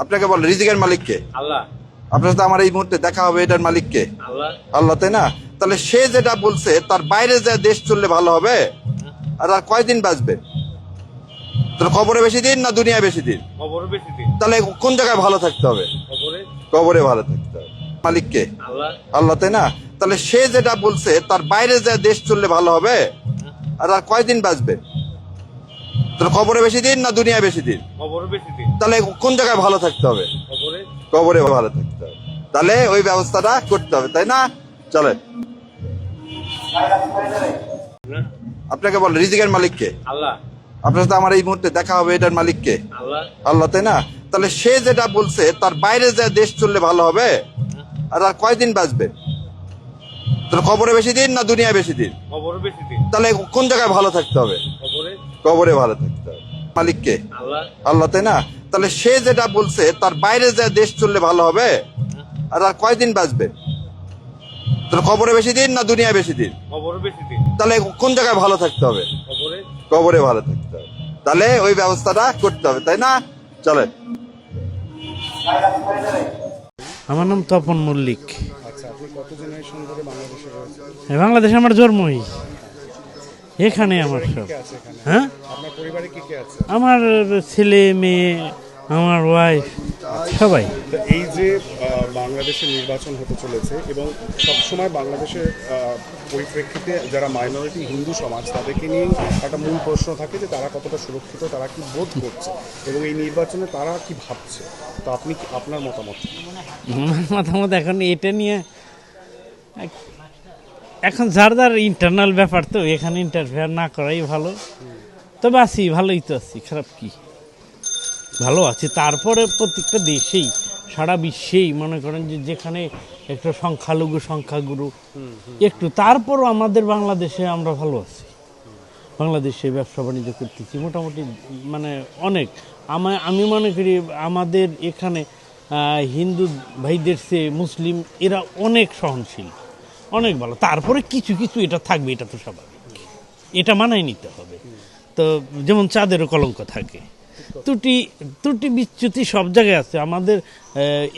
আপনাকে বল রিজিকের মালিক কে? আল্লাহ। আপনার সাথে আমার এই মুহূর্তে দেখা হবে, এটার মালিক কে? আল্লাহ। আল্লাহ, তাই না? তাহলে সে যেটা বলছে তার বাইরে যা দেশ চললে ভালো হবে, আর আর কয়দিন বাঁচবে? তাহলে কবরে বেশি দিন না দুনিয়ায় বেশি দিন? কবরে বেশি দিন। তাহলে কোন জায়গায় ভালো থাকতে হবে? কবরে। কবরে ভালো থাকতে হবে। মালিক কে? আল্লাহ। আল্লাহ, তাই না? তাহলে সে যেটা বলছে তার বাইরে যা দেশ চললে ভালো হবে, আর আর কয়দিন বাঁচবে? তাহলে কবরে বেশি দিন না দুনিয়ায় বেশি দিন? কবরে বেশি দিন। তাহলে কোন জায়গায় ভালো থাকতে হবে? কবরে। কবরে ভালো থাকতে হবে। তাহলে ওই ব্যবস্থাটা করতে হবে, তাই না? চলে। আপনাকে বল রিজিকের মালিক কে? আল্লাহ। আপনার সাথে আমার এই মুহূর্তে দেখা হবে, এটার মালিক কে? আল্লাহ। আল্লাহ, তাই না? তাহলে সে যেটা বলছে তার বাইরে যা দেশ চললে ভালো হবে, আর আর কয়দিন বাঁচবে? তাহলে কবরে বেশি দিন না দুনিয়ায় বেশি দিন? কবরে বেশি দিন। তাহলে কোন জায়গায় ভালো থাকতে হবে? কবরে। কবরে ভালো থাকতে হবে। মালিক কে? আল্লাহ। আল্লাহ, তাই না? তাহলে সে যেটা বলছে তার বাইরে যা দেশ চললে ভালো হবে, আর আর কয়দিন বাঁচবে? তাহলে কবরে বেশি দিন না দুনিয়ায় বেশি দিন? কবরে বেশি দিন। তাহলে কোন জায়গায় ভালো থাকতে হবে? কবরে। কবরে ভালো থাকতে হবে। তাহলে ওই ব্যবস্থাটা করতে হবে, তাই না? চলে। আমার নাম তপন মল্লিক। আচ্ছা, আপনি কত জেনারেশন ধরে বাংলাদেশে রয়েছেন? বাংলাদেশে আমার জন্মই, এখানে আমার সব। কে আছে এখানে? হ্যাঁ, আপনার পরিবারে কি কে আছে? আমার ছেলে মেয়ে, আমার ওয়াইফ, সবাই। তো এই যে বাংলাদেশে নির্বাচন হতে চলেছে এবং সবসময় বাংলাদেশের পরিপ্রেক্ষিতে যারা মাইনরিটি হিন্দু সমাজ তাদেরকে নিয়ে একটা মূল প্রশ্ন থাকে যে তারা কতটা সুরক্ষিত, তারা কি বোধ করছে এবং এই নির্বাচনে তারা কি ভাবছে। তো আপনি আপনার মতামত? আমার মতামত এখন এটা নিয়ে, এখন যার যার ইন্টারনাল ব্যাপার, তো এখানে ইন্টারফেয়ার না করাই ভালো। তবে আছি, ভালোই তো আছি, খারাপ কি, ভালো আছি। তারপরে প্রত্যেকটা দেশেই, সারা বিশ্বেই মনে করেন যে যেখানে একটা সংখ্যাগুরু একটু, তারপরও আমাদের বাংলাদেশে আমরা ভালো আছি। বাংলাদেশে ব্যবসা বাণিজ্য করতেছি মোটামুটি, মানে অনেক। আমি মনে করি আমাদের এখানে হিন্দু ভাইদের চেয়ে মুসলিম এরা অনেক সহনশীল, অনেক ভালো। তারপরে কিছু কিছু এটা থাকবে, এটা তো স্বাভাবিক, এটা মানায় নিতে হবে। তো যেমন চাঁদেরও কলঙ্ক থাকে, ত্রুটি বিচ্যুতি সব জায়গায় আছে। আমাদের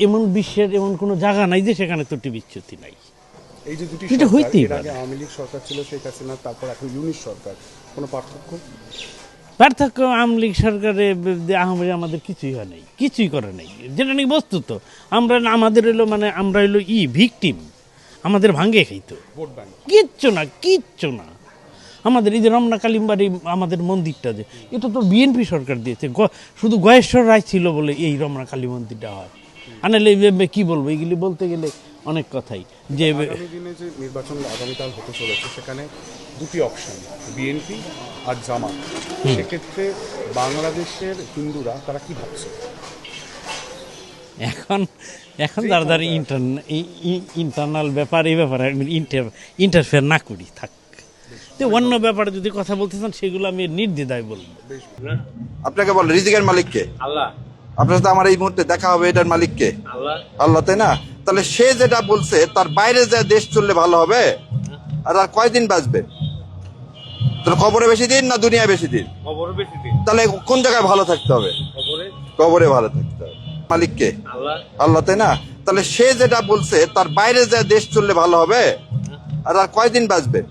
এমন বিশ্বের এমন কোনো জায়গা নাই যে সেখানে ত্রুটি বিচ্যুতি নাই। এই যে দুটি এটা হইতেই সরকার, এর পারে। আগে আওয়ামী লীগ সরকার ছিল শেখ হাসিনা, তারপর এখন ইউনিট সরকার, কোনো পার্থক্য আওয়ামী লীগ সরকারে আহমেদ আমাদের কিছুই হয় নাই, কিছুই করে নাই, যেটা নাকি বস্তুত। আমাদের এলো, মানে আমরা এলো ভিকটিম, আমাদের ভাঙ্গে খাইতো, ভোট ব্যাংক? কিচ্ছু না। আমাদের এই যে রমনা কালিমবাড়ি আমাদের মন্দিরটা, যে এটা তো বিএনপি সরকার দিয়েছে, শুধু গয়েশ্বর রায় ছিল বলে এই রমনা কালী মন্দিরটা হয়। আনালে কি বলবো, এগুলি বলতে গেলে অনেক কথাই। যে আগামী দিনে যে নির্বাচন আগামীকাল হতে চলেছে সেখানে দুটি অপশন, বিএনপি আর জামাত। সেক্ষেত্রে বাংলাদেশের হিন্দুরা তারা কি ভাবছে? এখন যারা ইন্টারনাল ব্যাপার, এই ব্যাপারে ইন্টারফেয়ার না করি, থাক। তো অন্য ব্যাপারে যদি কথা বলতে চান সেগুলো আমি নির্দ্বিধায় বলবো। আপনাকে বল রিজিকের মালিক কে? আল্লাহ। আপনার সাথে আমার এই মুহূর্তে দেখা হবে, এটার মালিক কে? আল্লাহ। আল্লাহ, তাই না? তাহলে সে যেটা বলছে তার বাইরে যা দেশ চললে ভালো হবে, আর আর কয়দিন বাঁচবে? তাহলে কবরে বেশি দিন না দুনিয়ায় বেশি দিন? কবরে বেশি দিন। তাহলে কোন জায়গায় ভালো থাকতে হবে? কবরে। কবরে ভালো থাকতে হবে। মালিক কে? আল্লাহ। আল্লাহ, তাই না? তাহলে সে যেটা বলছে তার বাইরে যা দেশ চললে ভালো হবে, আর আর কয়দিন বাঁচবে?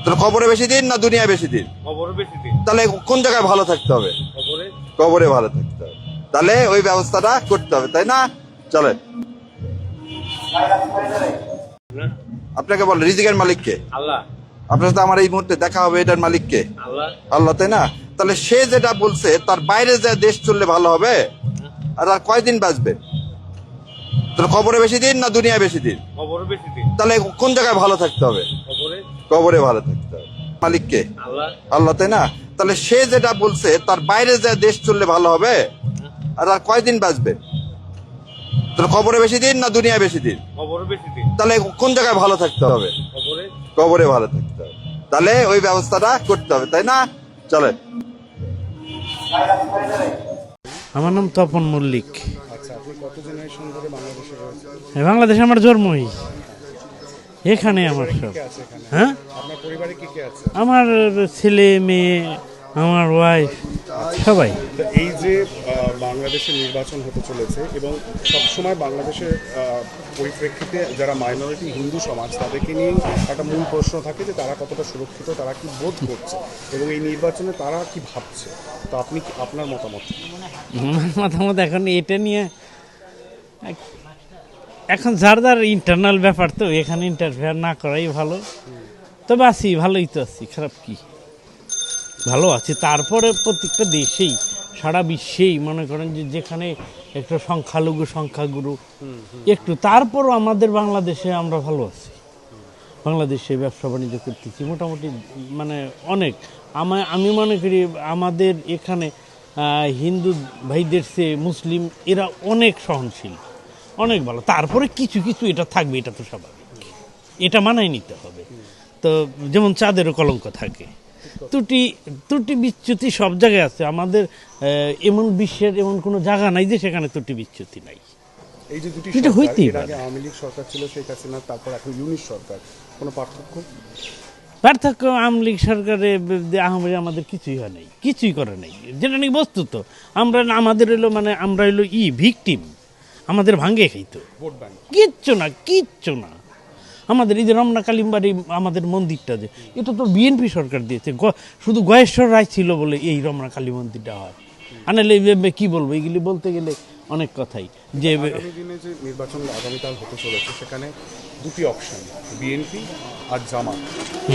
তাহলে কবরে বেশি দিন না দুনিয়ায় বেশি দিন? কবরে বেশি দিন। তাহলে কোন জায়গায় ভালো থাকতে হবে? কবরে। কবরে ভালো থাকতে হবে। তাহলে ওই ব্যবস্থাটা করতে হবে, তাই না? চলে। আপনাকে বল রিজিকের মালিক কে? আল্লাহ। আপনার সাথে আমার এই মুহূর্তে দেখা হবে, এটার মালিক কে? আল্লাহ। আল্লাহ, তাই না? তাহলে সে যেটা বলছে তার বাইরে যা দেশ চললে ভালো হবে, আর আর কয়দিন বাঁচবে? তাহলে কবরে বেশি দিন না দুনিয়ায় বেশি দিন? কবরে বেশি দিন। তাহলে কোন জায়গায় ভালো থাকতে হবে? কবরে। কবরে ভালো থাকতে হবে। মালিক কে? আল্লাহ। আল্লাহ, তাই না? তাহলে সে যেটা বলছে তার বাইরে যা দেশ চললে ভালো হবে, আর আর কয়দিন বাঁচবে? তাহলে কবরে বেশি দিন না দুনিয়ায় বেশি দিন? কবরে বেশি দিন। তাহলে কোন জায়গায় ভালো থাকতে হবে? কবরে। কবরে ভালো থাকতে হবে। তাহলে ওই ব্যবস্থাটা করতে হবে, তাই না? চলে। আমার নাম তপন মল্লিক। আচ্ছা, আপনি কত জেনারেশন ধরে বাংলাদেশে রয়েছেন? বাংলাদেশে আমার জন্মই, এখানে আমার সব। কে আছে এখানে? হ্যাঁ, আপনার পরিবারে কি কে আছে? আমার ছেলে মেয়ে, আমার ওয়াইফ, সবাই। তো এই যে বাংলাদেশে নির্বাচন হতে চলেছে এবং সবসময় বাংলাদেশের পরিপ্রেক্ষিতে যারা মাইনরিটি হিন্দু সমাজ তাদেরকে নিয়ে একটা মূল প্রশ্ন থাকে যে তারা কতটা সুরক্ষিত, তারা কি বোধ করছে এবং এই নির্বাচনে তারা কি ভাবছে। তো আপনি আপনার মতামত? আমার মতামত এখন এটা নিয়ে এখন যার যার ইন্টারনাল ব্যাপার, তো এখানে ইন্টারফেয়ার না করাই ভালো। তবে আছি, ভালোই তো আছি, খারাপ কি, ভালো আছি। তারপরে প্রত্যেকটা দেশেই, সারা বিশ্বেই মনে করেন যে যেখানে একটু সংখ্যালঘু সংখ্যাগুরু একটু, তারপরও আমাদের বাংলাদেশে আমরা ভালো আছি। বাংলাদেশে ব্যবসা বাণিজ্য করতেছি মোটামুটি, মানে অনেক। আমি মনে করি আমাদের এখানে হিন্দু ভাইদের চেয়ে মুসলিম এরা অনেক সহনশীল, অনেক ভালো। তারপরে কিছু কিছু এটা থাকবে, এটা তো স্বাভাবিক, এটা মানায় নিতে হবে। তো যেমন চাঁদেরও কলঙ্ক থাকে, ত্রুটি বিচ্যুতি সব জায়গায় আছে। আমাদের এমন বিশ্বের এমন কোনো জায়গা নাই যে সেখানে ত্রুটি বিচ্যুতি নাই। এই যে দুটি এটা সরকার, হইতেই এর পারে। আগে আওয়ামী লীগ সরকার ছিল, শেখ হাসিনা, তারপর এখন ইউনিট সরকার, কোনো পার্থক্য? আওয়ামী লীগ সরকারে আহমেদ আমাদের কিছুই হয় নাই, কিছুই করে নাই, যেটা নাকি বস্তুত। আমাদের হলো মানে আমরা হলো ভিকটিম, আমাদের ভাঙ্গে খাইতো, ভোট ব্যাংক। কিচ্ছু না। আমাদের এই যে রমনা কালিমবাড়ি আমাদের মন্দিরটা, যে এটা তো বিএনপি সরকার দিয়েছে, শুধু গয়েশ্বর রায় ছিল বলে এই রমনা কালী মন্দিরটা হয়। আনালে কি বলবো, এগুলি বলতে গেলে অনেক কথাই। যে আগামী দিনে যে নির্বাচন আগামীকাল হতে চলেছে, সেখানে দুটি অপশন, বিএনপি আর জামাত।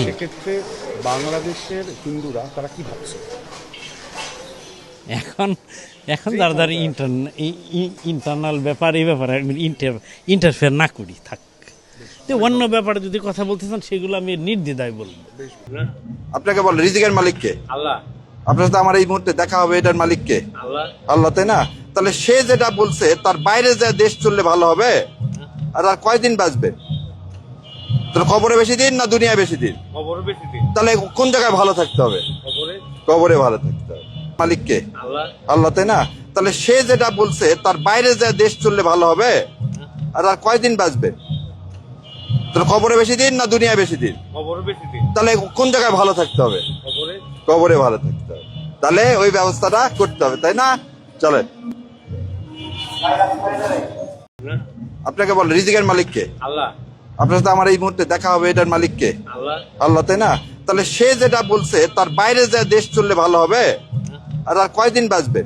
সেক্ষেত্রে বাংলাদেশের হিন্দুরা তারা কি ভাবছে? এখন যারা যারা ইন্টারনাল ব্যাপার, এই ব্যাপারে আমি ইন্টারফেয়ার না করি, থাক। তো অন্য ব্যাপারে যদি কথা বলতে চান সেগুলো আমি নির্দ্বিধায় বলবো। আপনাকে বল, রিজিকের মালিক কে? আল্লাহ। আপনার সাথে আমার এই মুহূর্তে দেখা হবে, এটার মালিক কে? আল্লাহ। আল্লাহ, তাই না? তাহলে সে যেটা বলছে তার বাইরে যা দেশ চললে ভালো হবে, আর আর কয়দিন বাঁচবে? তোর কবরে বেশি দিন না দুনিয়ায় বেশি দিন? খবর বেশি দিন। তাহলে কোন জায়গায় ভালো থাকতে হবে? খবরে। কবরে ভালো থাকতে হবে। মালিক কে? আল্লাহ। আল্লাহ, তাই না? তাহলে সে যেটা বলছে তার বাইরে যা দেশ চললে ভালো হবে, আর আর কয়দিন বাঁচবে? তোর কবরে বেশি দিন না দুনিয়ায় বেশি দিন? খবর বেশি দিন। তাহলে কোন জায়গায় ভালো থাকতে হবে? খবরে। কবরে ভালো থাকতে হবে। তাহলে ওই ব্যবস্থাটা করতে হবে, তাই না? চলেন। আপনাকে বল, রিজিকের মালিক কে? আল্লাহ। আপনার সাথে আমার এই মুহূর্তে দেখা হবে, এটার মালিক কে? আল্লাহ। আল্লাহ, তাই না? তাহলে সে যেটা বলছে তার বাইরে যা দেশ চললে ভালো হবে, আর আর কয়দিন বাঁচবে?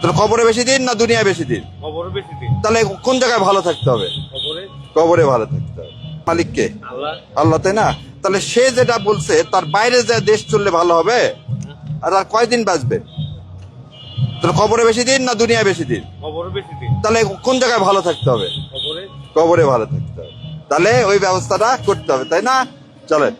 তোর কবরে বেশি দিন না দুনিয়ায় বেশি দিন? খবর বেশি দিন। তাহলে কোন জায়গায় ভালো থাকতে হবে? খবরে। কবরে ভালো থাকতে হবে। মালিক কে? আল্লাহ। আল্লাহ, তাই না? তাহলে সে যেটা বলছে তার বাইরে যা দেশ চললে ভালো হবে, আর আর কয়দিন বাঁচবে? তোর কবরে বেশি দিন না দুনিয়ায় বেশি দিন? খবর বেশি দিন। তাহলে কোন জায়গায় ভালো থাকতে হবে? খবরে। কবরে ভালো থাকতে হবে। তাহলে ওই ব্যবস্থাটা করতে হবে, তাই না? চলেন।